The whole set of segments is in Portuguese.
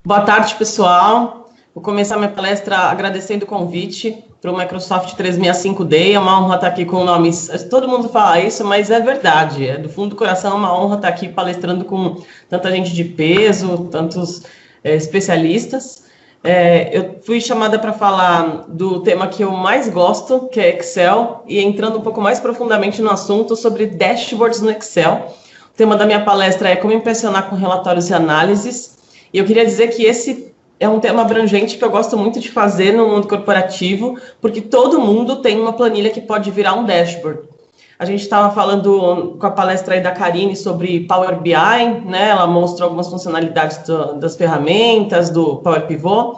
Boa tarde, pessoal. Vou começar minha palestra agradecendo o convite para o Microsoft 365 Day. É uma honra estar aqui com nomes. Todo mundo fala isso, mas é verdade. É do fundo do coração, é uma honra estar aqui palestrando com tanta gente de peso, tantos especialistas. Eu fui chamada para falar do tema que eu mais gosto, que é Excel, e entrando um pouco mais profundamente no assunto sobre dashboards no Excel. O tema da minha palestra é como impressionar com relatórios e análises. E eu queria dizer que esse é um tema abrangente que eu gosto muito de fazer no mundo corporativo, porque todo mundo tem uma planilha que pode virar um dashboard. A gente estava falando com a palestra aí da Karine sobre Power BI, né? Ela mostrou algumas funcionalidades das ferramentas, do Power Pivot.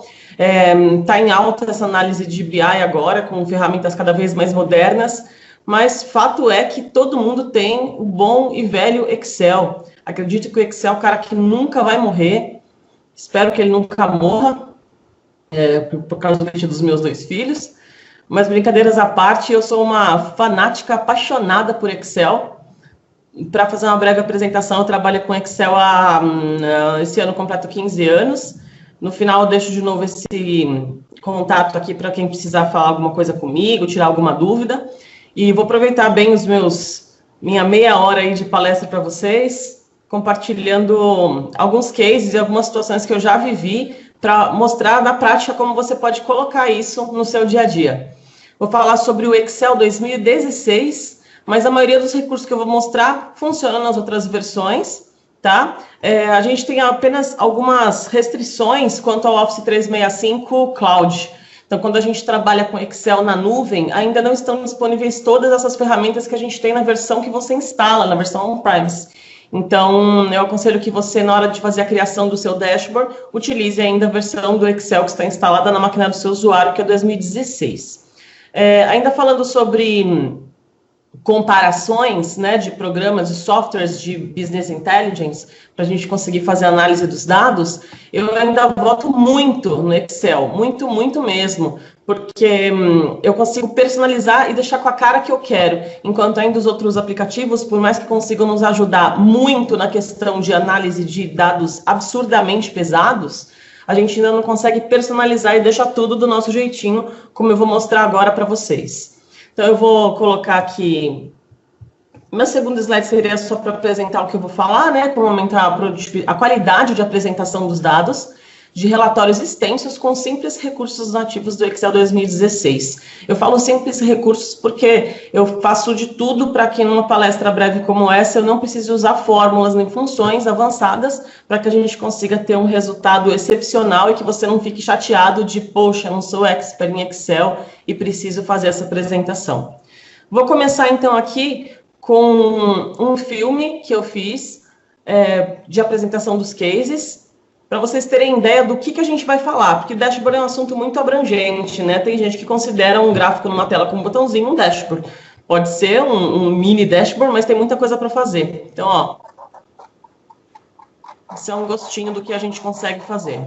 Está em alta essa análise de BI agora, com ferramentas cada vez mais modernas, mas fato é que todo mundo tem o bom e velho Excel. Acredito que o Excel é o cara que nunca vai morrer. Espero que ele nunca morra, por causa dos meus 2 filhos. Mas, brincadeiras à parte, eu sou uma fanática apaixonada por Excel. Para fazer uma breve apresentação, eu trabalho com Excel esse ano completo 15 anos. No final, eu deixo de novo esse contato aqui para quem precisar falar alguma coisa comigo, tirar alguma dúvida. E vou aproveitar bem minha meia hora aí de palestra para vocês, compartilhando alguns cases e algumas situações que eu já vivi para mostrar na prática como você pode colocar isso no seu dia a dia. Vou falar sobre o Excel 2016, mas a maioria dos recursos que eu vou mostrar funcionam nas outras versões, tá? A gente tem apenas algumas restrições quanto ao Office 365 Cloud. Então, quando a gente trabalha com Excel na nuvem, ainda não estão disponíveis todas essas ferramentas que a gente tem na versão que você instala, na versão on-premise. Então, eu aconselho que você, na hora de fazer a criação do seu dashboard, utilize ainda a versão do Excel que está instalada na máquina do seu usuário, que é 2016. Ainda falando sobre comparações, né, de programas e softwares de business intelligence, para a gente conseguir fazer a análise dos dados, eu ainda voto muito no Excel, muito, muito mesmo, porque eu consigo personalizar e deixar com a cara que eu quero, enquanto ainda os outros aplicativos, por mais que consigam nos ajudar muito na questão de análise de dados absurdamente pesados, a gente ainda não consegue personalizar e deixar tudo do nosso jeitinho, como eu vou mostrar agora para vocês. Então, eu vou colocar aqui... Meu segundo slide seria só para apresentar o que eu vou falar, né? Como aumentar a qualidade de apresentação dos dados, de relatórios extensos com simples recursos nativos do Excel 2016. Eu falo simples recursos porque eu faço de tudo para que numa palestra breve como essa eu não precise usar fórmulas nem funções avançadas para que a gente consiga ter um resultado excepcional e que você não fique chateado de, poxa, não sou expert em Excel e preciso fazer essa apresentação. Vou começar então aqui com um filme que eu fiz de apresentação dos cases, para vocês terem ideia do que a gente vai falar, porque dashboard é um assunto muito abrangente, né? Tem gente que considera um gráfico numa tela com um botãozinho um dashboard. Pode ser um mini dashboard, mas tem muita coisa para fazer. Então, ó, esse é um gostinho do que a gente consegue fazer.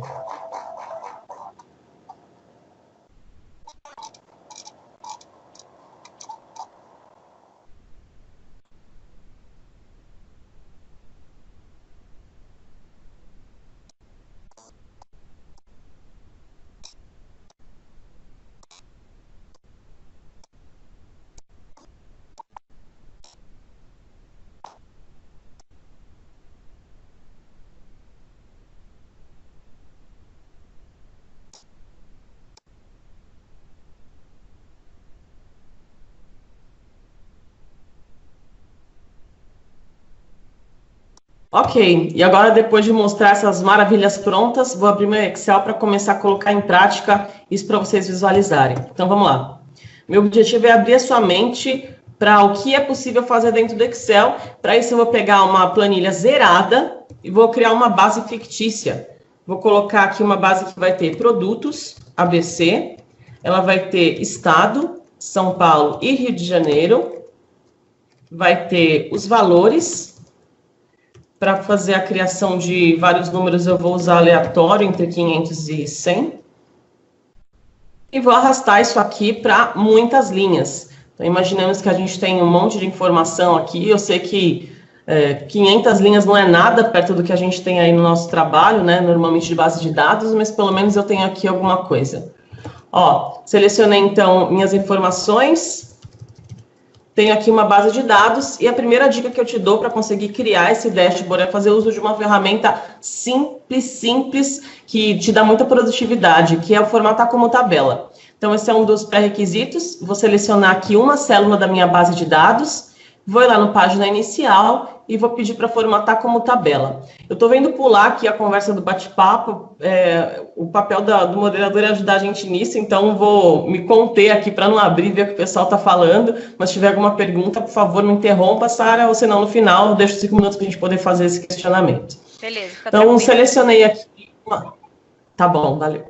Ok, e agora depois de mostrar essas maravilhas prontas, vou abrir meu Excel para começar a colocar em prática isso para vocês visualizarem. Então vamos lá. Meu objetivo é abrir a sua mente para o que é possível fazer dentro do Excel. Para isso eu vou pegar uma planilha zerada e vou criar uma base fictícia. Vou colocar aqui uma base que vai ter produtos, ABC, ela vai ter estado, São Paulo e Rio de Janeiro, vai ter os valores. Para fazer a criação de vários números, eu vou usar aleatório entre 500 e 100. E vou arrastar isso aqui para muitas linhas. Então, imaginemos que a gente tem um monte de informação aqui. Eu sei que 500 linhas não é nada perto do que a gente tem aí no nosso trabalho, né? Normalmente de base de dados, mas pelo menos eu tenho aqui alguma coisa. Ó, selecionei então minhas informações, tenho aqui uma base de dados, e a primeira dica que eu te dou para conseguir criar esse dashboard é fazer uso de uma ferramenta simples, que te dá muita produtividade, que é o formatar como tabela. Então, esse é um dos pré-requisitos. Vou selecionar aqui uma célula da minha base de dados, vou ir lá no página inicial e vou pedir para formatar como tabela. Eu estou vendo pular aqui a conversa do bate-papo, o papel do moderador é ajudar a gente nisso, então vou me conter aqui para não abrir e ver o que o pessoal está falando, mas se tiver alguma pergunta, por favor, me interrompa, Sara, ou senão no final eu deixo 5 minutos para a gente poder fazer esse questionamento. Beleza, fica então, tranquilo. Selecionei aqui Tá bom, valeu.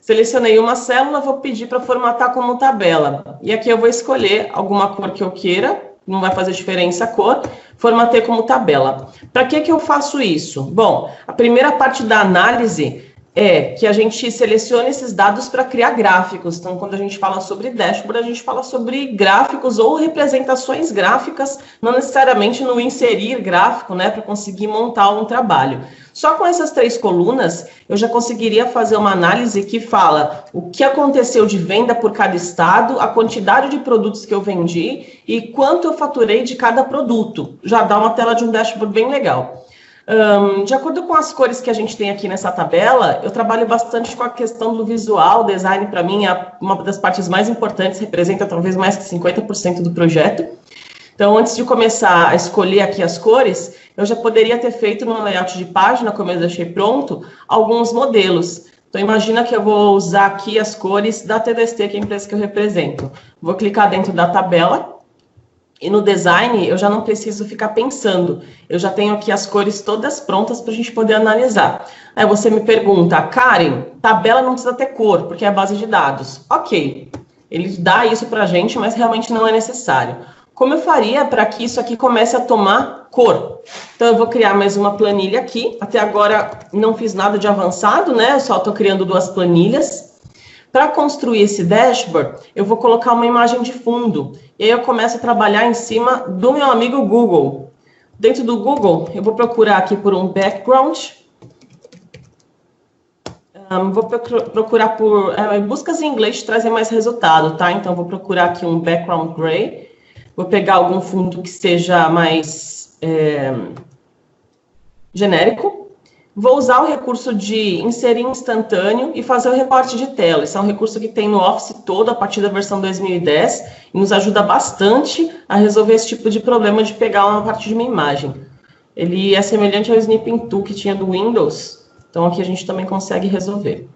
Selecionei uma célula, vou pedir para formatar como tabela. E aqui eu vou escolher alguma cor que eu queira, não vai fazer diferença a cor, formatei como tabela. Para que eu faço isso? Bom, a primeira parte da análise é que a gente seleciona esses dados para criar gráficos. Então, quando a gente fala sobre dashboard, a gente fala sobre gráficos ou representações gráficas, não necessariamente no inserir gráfico, né, para conseguir montar um trabalho. Só com essas 3 colunas, eu já conseguiria fazer uma análise que fala o que aconteceu de venda por cada estado, a quantidade de produtos que eu vendi e quanto eu faturei de cada produto. Já dá uma tela de um dashboard bem legal. De acordo com as cores que a gente tem aqui nessa tabela, eu trabalho bastante com a questão do visual. Design, para mim, é uma das partes mais importantes, representa talvez mais que 50% do projeto. Então, antes de começar a escolher aqui as cores, eu já poderia ter feito no layout de página, como eu deixei pronto, alguns modelos. Então, imagina que eu vou usar aqui as cores da TDST, que é a empresa que eu represento. Vou clicar dentro da tabela. E no design, eu já não preciso ficar pensando. Eu já tenho aqui as cores todas prontas para a gente poder analisar. Aí você me pergunta, Karen, tabela não precisa ter cor, porque é a base de dados. Ok, ele dá isso para a gente, mas realmente não é necessário. Como eu faria para que isso aqui comece a tomar cor? Então, eu vou criar mais uma planilha aqui. Até agora, não fiz nada de avançado, né? Eu só estou criando 2 planilhas. Para construir esse dashboard, eu vou colocar uma imagem de fundo. E aí eu começo a trabalhar em cima do meu amigo Google. Dentro do Google, eu vou procurar aqui por um background. Vou procurar por... buscas em inglês trazem mais resultado, tá? Então, vou procurar aqui um background gray. Vou pegar algum fundo que seja mais genérico. Vou usar o recurso de inserir instantâneo e fazer o recorte de tela. Esse é um recurso que tem no Office todo, a partir da versão 2010, e nos ajuda bastante a resolver esse tipo de problema de pegar uma parte de uma imagem. Ele é semelhante ao Snipping Tool que tinha do Windows, então aqui a gente também consegue resolver.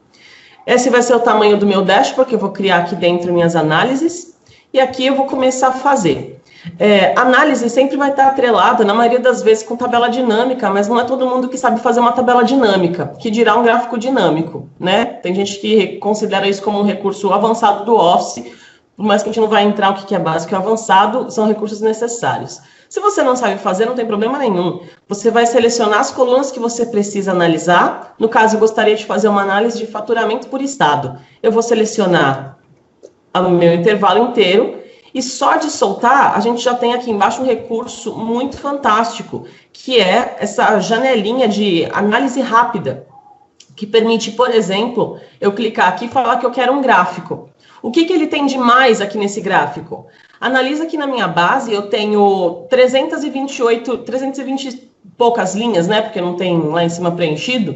Esse vai ser o tamanho do meu dashboard, que eu vou criar aqui dentro minhas análises, e aqui eu vou começar a fazer. Análise sempre vai estar atrelada, na maioria das vezes, com tabela dinâmica, mas não é todo mundo que sabe fazer uma tabela dinâmica, que dirá um gráfico dinâmico, né? Tem gente que considera isso como um recurso avançado do Office, por mais que a gente não vai entrar o que é básico e avançado, são recursos necessários. Se você não sabe fazer, não tem problema nenhum. Você vai selecionar as colunas que você precisa analisar. No caso, eu gostaria de fazer uma análise de faturamento por estado. Eu vou selecionar o meu intervalo inteiro. E só de soltar, a gente já tem aqui embaixo um recurso muito fantástico, que é essa janelinha de análise rápida, que permite, por exemplo, eu clicar aqui e falar que eu quero um gráfico. O que ele tem de mais aqui nesse gráfico? Analisa aqui na minha base, eu tenho 320 e poucas linhas, né? Porque não tem lá em cima preenchido.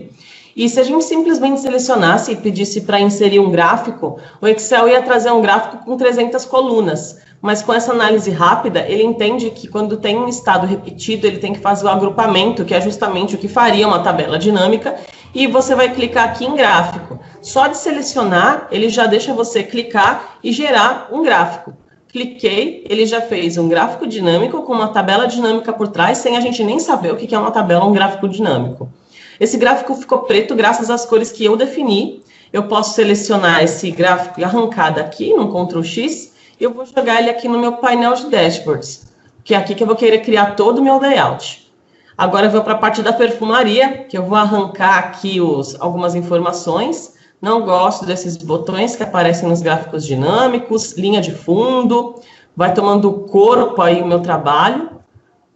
E se a gente simplesmente selecionasse e pedisse para inserir um gráfico, o Excel ia trazer um gráfico com 300 colunas. Mas com essa análise rápida, ele entende que quando tem um estado repetido, ele tem que fazer o agrupamento, que é justamente o que faria uma tabela dinâmica, e você vai clicar aqui em gráfico. Só de selecionar, ele já deixa você clicar e gerar um gráfico. Cliquei, ele já fez um gráfico dinâmico com uma tabela dinâmica por trás, sem a gente nem saber o que é uma tabela ou um gráfico dinâmico. Esse gráfico ficou preto graças às cores que eu defini. Eu posso selecionar esse gráfico e arrancar daqui, no Ctrl X, eu vou jogar ele aqui no meu painel de dashboards, que é aqui que eu vou querer criar todo o meu layout. Agora eu vou para a parte da perfumaria, que eu vou arrancar aqui algumas informações. Não gosto desses botões que aparecem nos gráficos dinâmicos, linha de fundo, vai tomando corpo aí o meu trabalho.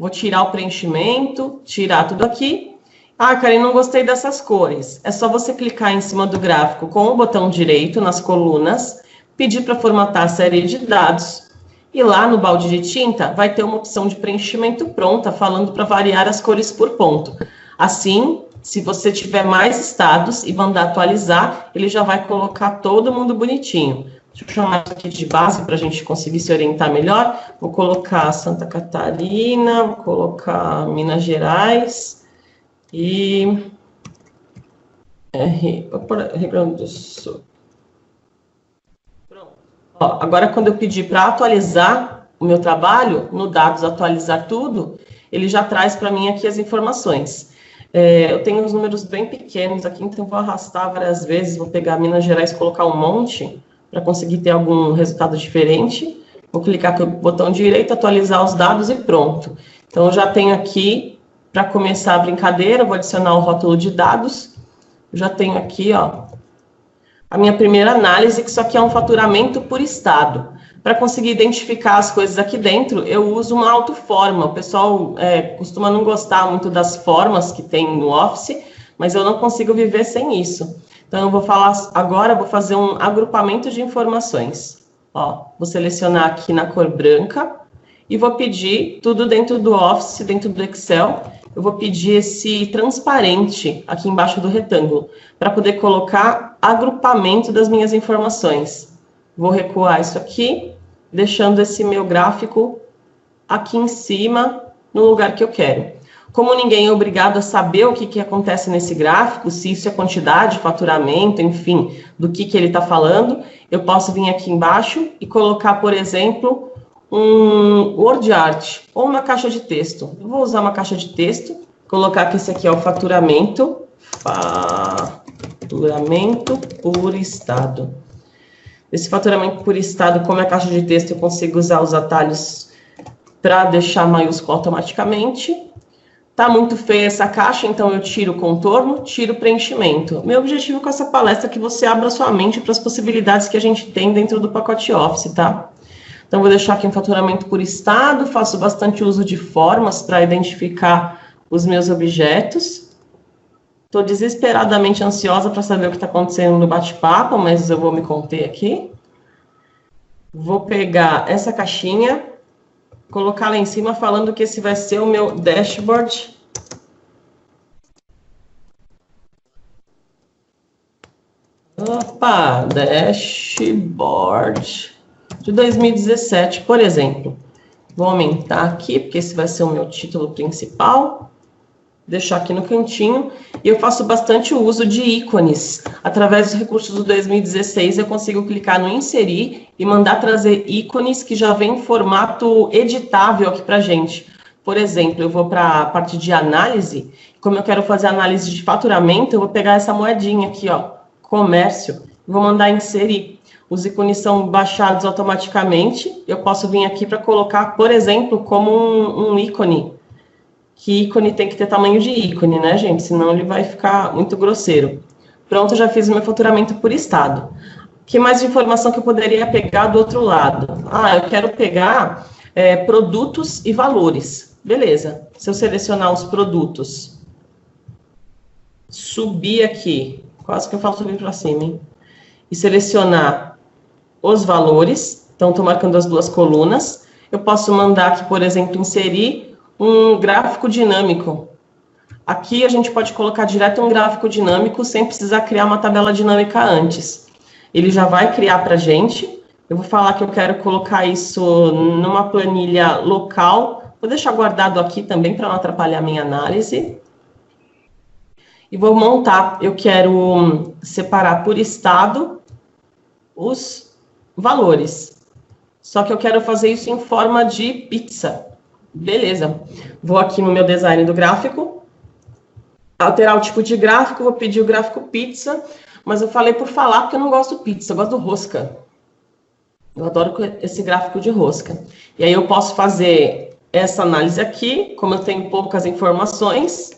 vou tirar o preenchimento, tirar tudo aqui. Ah, Karen, não gostei dessas cores. É só você clicar em cima do gráfico com o botão direito nas colunas, pedir para formatar a série de dados. E lá no balde de tinta vai ter uma opção de preenchimento pronta, falando para variar as cores por ponto. Assim, se você tiver mais estados e mandar atualizar, ele já vai colocar todo mundo bonitinho. Deixa eu chamar isso aqui de base para a gente conseguir se orientar melhor. Vou colocar Santa Catarina, vou colocar Minas Gerais e Rio Grande do Sul. Ó, agora, quando eu pedir para atualizar o meu trabalho, no Dados Atualizar Tudo, ele já traz para mim aqui as informações. Eu tenho os números bem pequenos aqui, então vou arrastar várias vezes, vou pegar Minas Gerais e colocar um monte, para conseguir ter algum resultado diferente. Vou clicar com o botão direito, atualizar os dados e pronto. Então, eu já tenho aqui, para começar a brincadeira, vou adicionar o rótulo de dados. Eu já tenho aqui, ó, a minha primeira análise, que isso aqui é um faturamento por estado. Para conseguir identificar as coisas aqui dentro, eu uso uma autoforma. O pessoal costuma não gostar muito das formas que tem no Office, mas eu não consigo viver sem isso. Então, eu vou falar agora, vou fazer um agrupamento de informações. Ó, vou selecionar aqui na cor branca e vou pedir tudo dentro do Office, dentro do Excel. Eu vou pedir esse transparente aqui embaixo do retângulo, para poder colocar agrupamento das minhas informações. Vou recuar isso aqui, deixando esse meu gráfico aqui em cima, no lugar que eu quero. Como ninguém é obrigado a saber o que acontece nesse gráfico, se isso é quantidade, faturamento, enfim, do que ele está falando, eu posso vir aqui embaixo e colocar, por exemplo, um word art ou uma caixa de texto. Eu vou usar uma caixa de texto, colocar que esse aqui é o faturamento por estado. Esse faturamento por estado, como é caixa de texto, eu consigo usar os atalhos para deixar maiúsculo automaticamente. Tá muito feia essa caixa, então eu tiro o contorno, tiro o preenchimento. Meu objetivo com essa palestra é que você abra sua mente para as possibilidades que a gente tem dentro do pacote Office, tá? Então, vou deixar aqui um faturamento por estado, faço bastante uso de formas para identificar os meus objetos. Estou desesperadamente ansiosa para saber o que está acontecendo no bate-papo, mas eu vou me conter aqui. Vou pegar essa caixinha, colocar lá em cima falando que esse vai ser o meu dashboard. Opa, dashboard de 2017, por exemplo. Vou aumentar aqui, porque esse vai ser o meu título principal. Deixar aqui no cantinho. E eu faço bastante uso de ícones. Através dos recursos do 2016, eu consigo clicar no inserir e mandar trazer ícones que já vem em formato editável aqui pra gente. Por exemplo, eu vou para a parte de análise. Como eu quero fazer análise de faturamento, eu vou pegar essa moedinha aqui, ó, comércio, e vou mandar inserir. Os ícones são baixados automaticamente. Eu posso vir aqui para colocar, por exemplo, como um ícone. Que ícone tem que ter tamanho de ícone, né, gente? Senão ele vai ficar muito grosseiro. Pronto, já fiz o meu faturamento por estado. Que mais de informação que eu poderia pegar do outro lado? Ah, eu quero pegar produtos e valores. Beleza. Se eu selecionar os produtos, subir aqui, quase que eu falo subir para cima, hein? E selecionar os valores, então estou marcando as duas colunas. Eu posso mandar aqui, por exemplo, inserir um gráfico dinâmico. Aqui a gente pode colocar direto um gráfico dinâmico sem precisar criar uma tabela dinâmica antes. Ele já vai criar para a gente. Eu vou falar que eu quero colocar isso numa planilha local. Vou deixar guardado aqui também para não atrapalhar a minha análise. E vou montar. Eu quero separar por estado os valores. Só que eu quero fazer isso em forma de pizza. Beleza. Vou aqui no meu design do gráfico, alterar o tipo de gráfico, vou pedir o gráfico pizza, mas eu falei por falar porque eu não gosto do pizza, eu gosto do rosca. Eu adoro esse gráfico de rosca. E aí eu posso fazer essa análise aqui, como eu tenho poucas informações,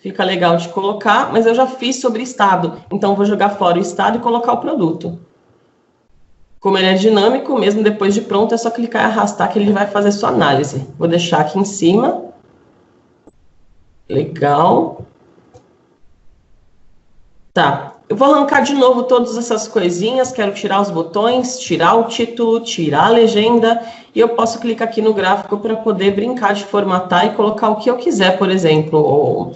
fica legal de colocar, mas eu já fiz sobre estado, então vou jogar fora o estado e colocar o produto. Como ele é dinâmico, mesmo depois de pronto, é só clicar e arrastar que ele vai fazer sua análise. Vou deixar aqui em cima, Legal. Tá. Eu vou arrancar de novo todas essas coisinhas. Quero tirar os botões, tirar o título, tirar a legenda. E eu posso clicar aqui no gráfico para poder brincar de formatar e colocar o que eu quiser, por exemplo, ou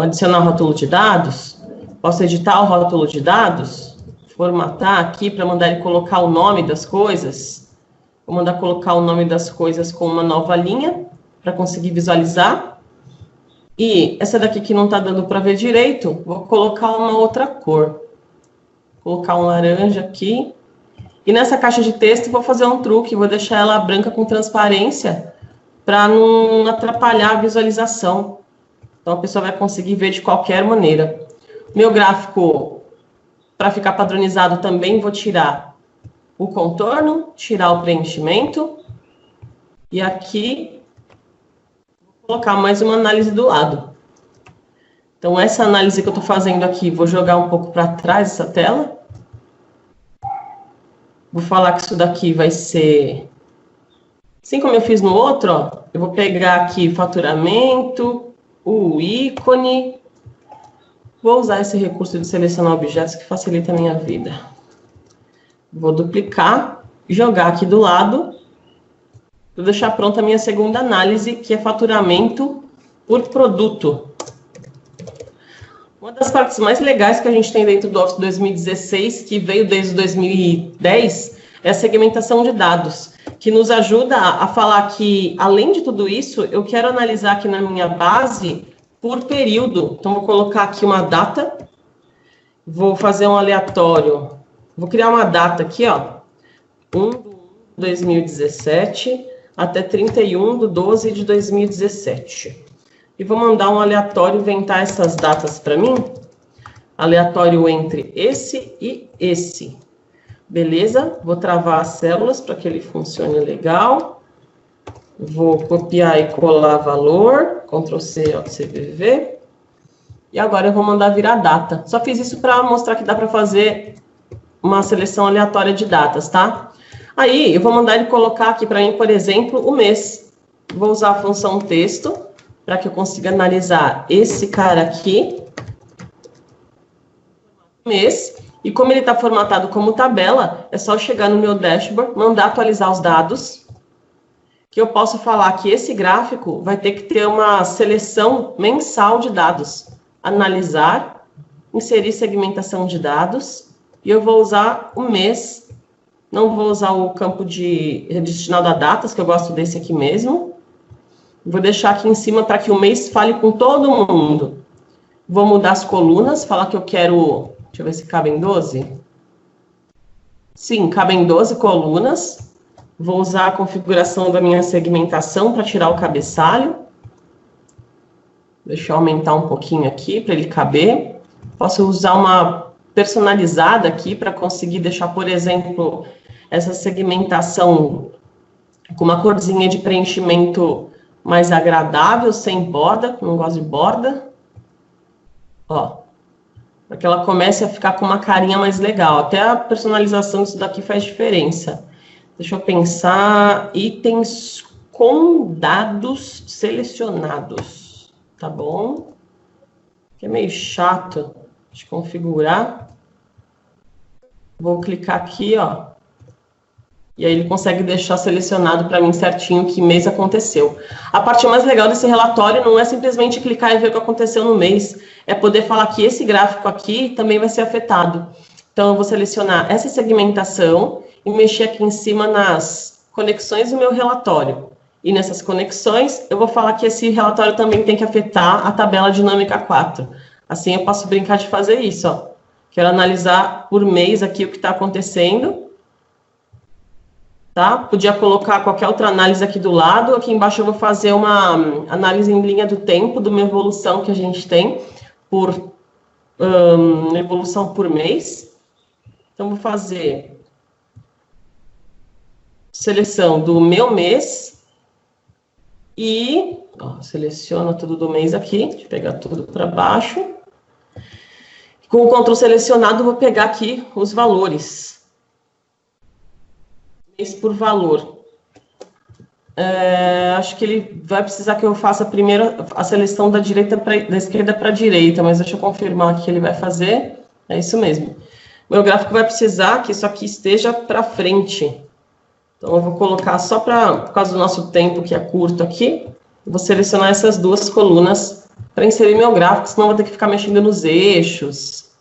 adicionar o rótulo de dados. Posso editar o rótulo de dados, formatar aqui para mandar ele colocar o nome das coisas. Vou mandar colocar o nome das coisas com uma nova linha para conseguir visualizar. E essa daqui que não está dando para ver direito, vou colocar uma outra cor. Vou colocar um laranja aqui. E nessa caixa de texto vou fazer um truque, vou deixar ela branca com transparência para não atrapalhar a visualização. Então a pessoa vai conseguir ver de qualquer maneira. Meu gráfico, para ficar padronizado também, vou tirar o contorno, tirar o preenchimento. E aqui, vou colocar mais uma análise do lado. Então, essa análise que eu estou fazendo aqui, vou jogar um pouco para trás essa tela. Vou falar que isso daqui vai ser... Assim como eu fiz no outro, ó, eu vou pegar aqui faturamento, o ícone. Vou usar esse recurso de selecionar objetos que facilita a minha vida. Vou duplicar, jogar aqui do lado. Vou deixar pronta a minha segunda análise, que é faturamento por produto. Uma das partes mais legais que a gente tem dentro do Office 2016, que veio desde 2010, é a segmentação de dados, que nos ajuda a falar que, além de tudo isso, eu quero analisar aqui na minha base por período. Então, vou colocar aqui uma data, vou fazer um aleatório, vou criar uma data aqui, ó, 1/1/2017 até 31/12 de 2017. E vou mandar um aleatório inventar essas datas para mim. Aleatório entre esse e esse. Beleza? Vou travar as células para que ele funcione legal. Vou copiar e colar valor. Ctrl+C, CVV. E agora eu vou mandar virar data. Só fiz isso para mostrar que dá para fazer uma seleção aleatória de datas, tá? Aí eu vou mandar ele colocar aqui para mim, por exemplo, o mês. Vou usar a função texto para que eu consiga analisar esse cara aqui, mês, e como ele está formatado como tabela, é só chegar no meu dashboard, mandar atualizar os dados, que eu posso falar que esse gráfico vai ter que ter uma seleção mensal de dados, analisar, inserir segmentação de dados, e eu vou usar o mês, não vou usar o campo destinado a datas, que eu gosto desse aqui mesmo. Vou deixar aqui em cima para que o mês fale com todo mundo. Vou mudar as colunas, falar que eu quero... Deixa eu ver se cabem 12. Sim, cabem 12 colunas. Vou usar a configuração da minha segmentação para tirar o cabeçalho. Deixa eu aumentar um pouquinho aqui para ele caber. Posso usar uma personalizada aqui para conseguir deixar, por exemplo, essa segmentação com uma corzinha de preenchimento mais agradável, sem borda, não gosto de borda. Ó, para que ela comece a ficar com uma carinha mais legal. Até a personalização disso daqui faz diferença. Deixa eu pensar, itens com dados selecionados, tá bom? Que é meio chato de configurar. Vou clicar aqui, ó. E aí ele consegue deixar selecionado para mim certinho que mês aconteceu. A parte mais legal desse relatório não é simplesmente clicar e ver o que aconteceu no mês. É poder falar que esse gráfico aqui também vai ser afetado. Então, eu vou selecionar essa segmentação e mexer aqui em cima nas conexões do meu relatório. E nessas conexões, eu vou falar que esse relatório também tem que afetar a tabela dinâmica 4. Assim, eu posso brincar de fazer isso, ó. Quero analisar por mês aqui o que está acontecendo. Tá? Podia colocar qualquer outra análise aqui do lado. Aqui embaixo eu vou fazer uma análise em linha do tempo, de uma evolução que a gente tem por evolução por mês. Então, vou fazer seleção do meu mês e seleciono tudo do mês aqui. Deixa eu pegar tudo para baixo. Com o Ctrl selecionado, vou pegar aqui os valores. Mês por valor. Acho que ele vai precisar que eu faça primeiro a seleção da esquerda para a direita, mas deixa eu confirmar que ele vai fazer. É isso mesmo. Meu gráfico vai precisar que isso aqui esteja para frente. Então, eu vou colocar só por causa do nosso tempo, que é curto aqui, eu vou selecionar essas duas colunas para inserir meu gráfico, senão eu vou ter que ficar mexendo nos eixos.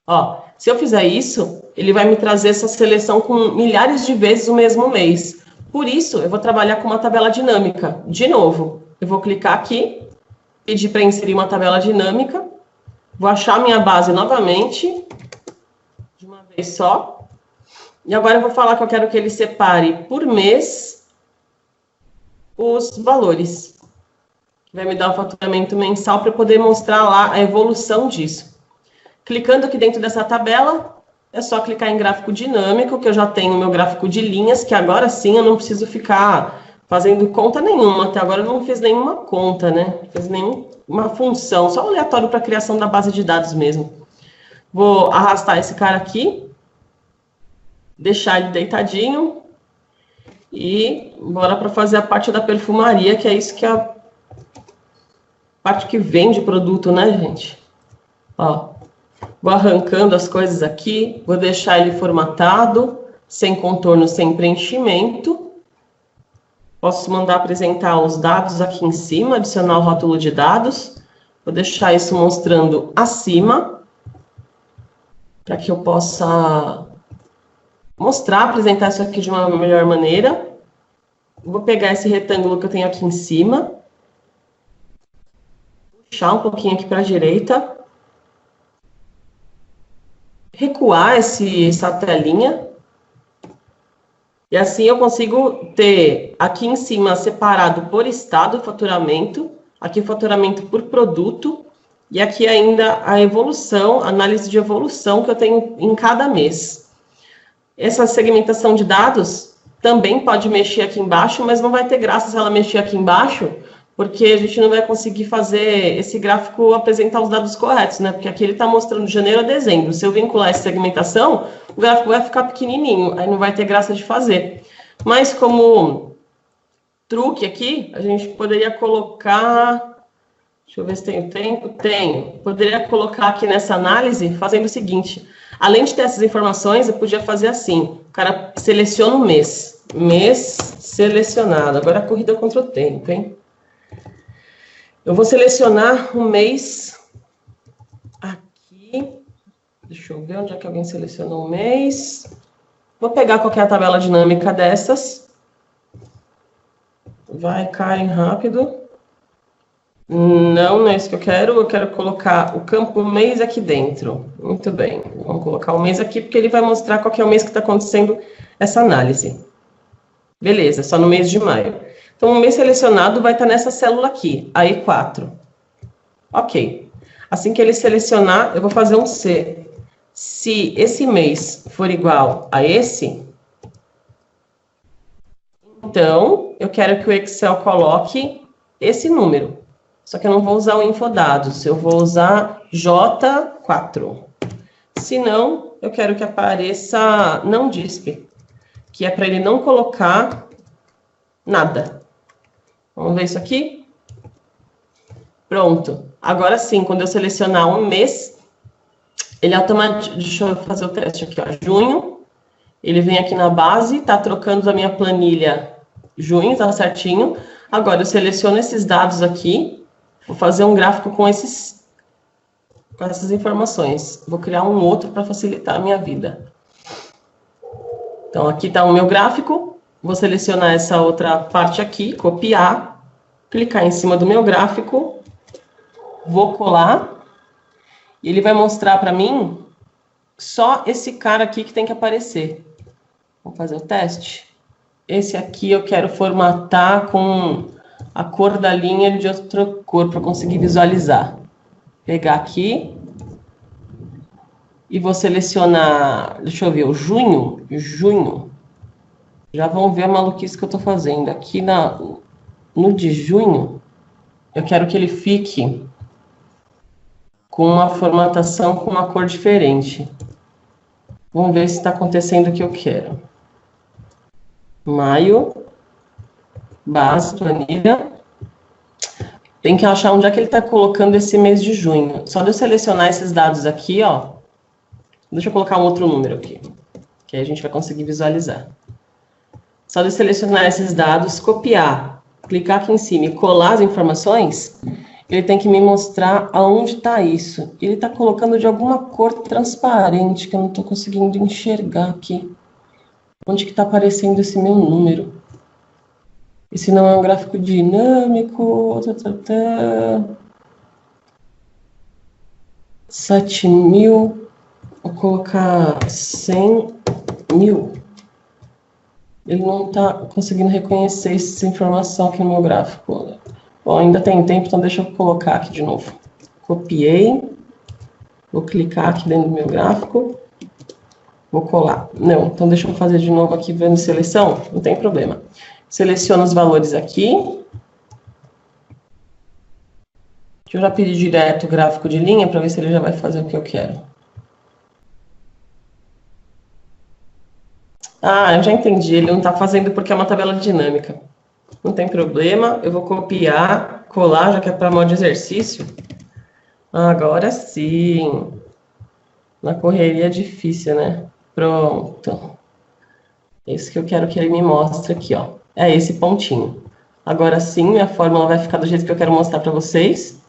Ó, se eu fizer isso, ele vai me trazer essa seleção com milhares de vezes o mesmo mês. Por isso, eu vou trabalhar com uma tabela dinâmica. De novo, eu vou clicar aqui, pedir para inserir uma tabela dinâmica, vou achar minha base novamente, de uma vez só. E agora eu vou falar que eu quero que ele separe por mês os valores. Vai me dar o faturamento mensal para eu poder mostrar lá a evolução disso. Clicando aqui dentro dessa tabela, é só clicar em gráfico dinâmico, que eu já tenho o meu gráfico de linhas, que agora sim eu não preciso ficar fazendo conta nenhuma. Até agora eu não fiz nenhuma conta, né? Não fiz nenhuma função, só aleatório para a criação da base de dados mesmo. Vou arrastar esse cara aqui, deixar ele deitadinho e bora para fazer a parte da perfumaria, que é isso que é a parte que vende produto, né, gente? Ó. Vou arrancando as coisas aqui, vou deixar ele formatado, sem contorno, sem preenchimento. Posso mandar apresentar os dados aqui em cima, adicionar o rótulo de dados. Vou deixar isso mostrando acima, para que eu possa mostrar, apresentar isso aqui de uma melhor maneira. Vou pegar esse retângulo que eu tenho aqui em cima, puxar um pouquinho aqui para a direita, recuar essa telinha, e assim eu consigo ter aqui em cima separado por estado o faturamento, aqui o faturamento por produto, e aqui ainda a evolução, análise de evolução que eu tenho em cada mês. Essa segmentação de dados também pode mexer aqui embaixo, mas não vai ter graça se ela mexer aqui embaixo, porque a gente não vai conseguir fazer esse gráfico apresentar os dados corretos, né? Porque aqui ele está mostrando de janeiro a dezembro. Se eu vincular essa segmentação, o gráfico vai ficar pequenininho, aí não vai ter graça de fazer. Mas como truque aqui, a gente poderia colocar... Deixa eu ver se tenho tempo. Tenho. Poderia colocar aqui nessa análise, fazendo o seguinte. Além de ter essas informações, eu podia fazer assim. O cara seleciona o mês. Mês selecionado. Agora a corrida contra o tempo, hein? Eu vou selecionar o mês aqui. Deixa eu ver onde é que alguém selecionou o mês. Vou pegar qualquer tabela dinâmica dessas. Vai, Karen, rápido. Não é isso que eu quero. Eu quero colocar o campo mês aqui dentro. Muito bem. Vamos colocar o mês aqui, porque ele vai mostrar qual que é o mês que está acontecendo essa análise. Beleza, só no mês de maio. Então, o mês selecionado vai estar nessa célula aqui, a E4. Ok. Assim que ele selecionar, eu vou fazer um C. Se esse mês for igual a esse, então, eu quero que o Excel coloque esse número. Só que eu não vou usar o Infodados, eu vou usar J4. Se não, eu quero que apareça não disp, que é para ele não colocar nada. Vamos ver isso aqui? Pronto. Agora sim, quando eu selecionar um mês, ele automaticamente... Deixa eu fazer o teste aqui, ó. Junho. Ele vem aqui na base, tá trocando a minha planilha junho, tá certinho. Agora eu seleciono esses dados aqui, vou fazer um gráfico com essas informações. Vou criar um outro para facilitar a minha vida. Então, aqui está o meu gráfico. Vou selecionar essa outra parte aqui, copiar, clicar em cima do meu gráfico, vou colar, e ele vai mostrar para mim só esse cara aqui que tem que aparecer. Vamos fazer o teste? Esse aqui eu quero formatar com a cor da linha de outra cor, para conseguir visualizar. Pegar aqui e vou selecionar, deixa eu ver, o junho. Já vão ver a maluquice que eu estou fazendo. Aqui no de junho, eu quero que ele fique com uma formatação com uma cor diferente. Vamos ver se está acontecendo o que eu quero. Maio. base, planilha. Tem que achar onde é que ele está colocando esse mês de junho. Só de eu selecionar esses dados aqui, ó. Deixa eu colocar um outro número aqui, que aí a gente vai conseguir visualizar. Só de eu selecionar esses dados, copiar, clicar aqui em cima e colar as informações, ele tem que me mostrar aonde está isso. Ele está colocando de alguma cor transparente, que eu não estou conseguindo enxergar aqui. Onde que está aparecendo esse meu número? Esse não é um gráfico dinâmico. 7.000. Vou colocar 100.000. Ele não está conseguindo reconhecer essa informação aqui no meu gráfico. Bom, ainda tem tempo, então deixa eu colocar aqui de novo. Copiei. Vou clicar aqui dentro do meu gráfico. Vou colar. Não, então deixa eu fazer de novo aqui, vendo seleção. Não tem problema. Seleciono os valores aqui. Deixa eu já pedir direto o gráfico de linha para ver se ele já vai fazer o que eu quero. Ah, eu já entendi. Ele não está fazendo porque é uma tabela dinâmica. Não tem problema. Eu vou copiar, colar, já que é para modo de exercício. Agora sim. Na correria é difícil, né? Pronto. Esse que eu quero que ele me mostre aqui, ó. É esse pontinho. Agora sim, a fórmula vai ficar do jeito que eu quero mostrar para vocês.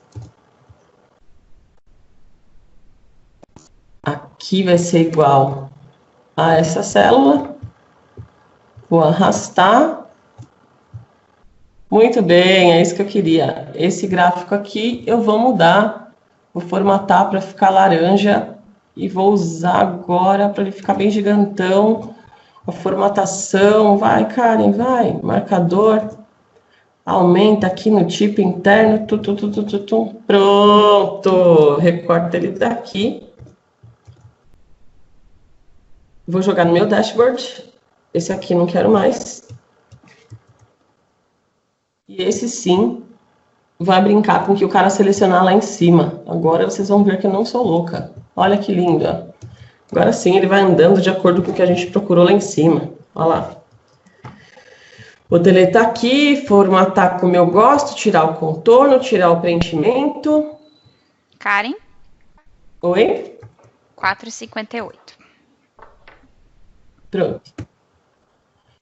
Aqui vai ser igual a essa célula. Vou arrastar. Muito bem, é isso que eu queria. Esse gráfico aqui eu vou mudar. Vou formatar para ficar laranja. E vou usar agora para ele ficar bem gigantão. A formatação, vai, Karen, vai. Marcador. Aumenta aqui no tipo interno. Pronto. Recorta ele daqui. Vou jogar no meu dashboard. Esse aqui não quero mais. E esse sim vai brincar com o que o cara selecionar lá em cima. Agora vocês vão ver que eu não sou louca. Olha que lindo, ó. Agora sim ele vai andando de acordo com o que a gente procurou lá em cima. Olha lá. Vou deletar aqui, formatar como eu gosto, tirar o contorno, tirar o preenchimento. Karen? Oi? 4,58. Pronto.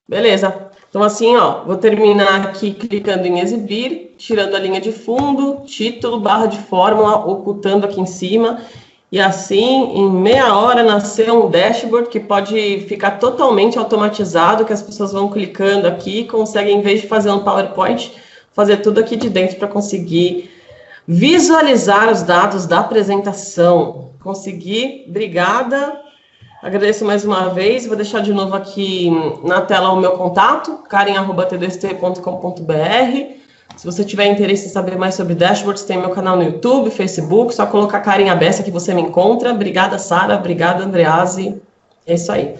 Beleza. Então assim, ó, vou terminar aqui clicando em exibir, tirando a linha de fundo, título, barra de fórmula, ocultando aqui em cima. E assim, em meia hora, nasceu um dashboard que pode ficar totalmente automatizado, que as pessoas vão clicando aqui e conseguem, em vez de fazer um PowerPoint, fazer tudo aqui de dentro para conseguir visualizar os dados da apresentação. Consegui, obrigada. Agradeço mais uma vez, vou deixar de novo aqui na tela o meu contato, karen@tdst.com.br. Se você tiver interesse em saber mais sobre dashboards, tem meu canal no YouTube, Facebook, só colocar Karen Abessa que você me encontra. Obrigada, Sara, obrigada, Andrease. É isso aí.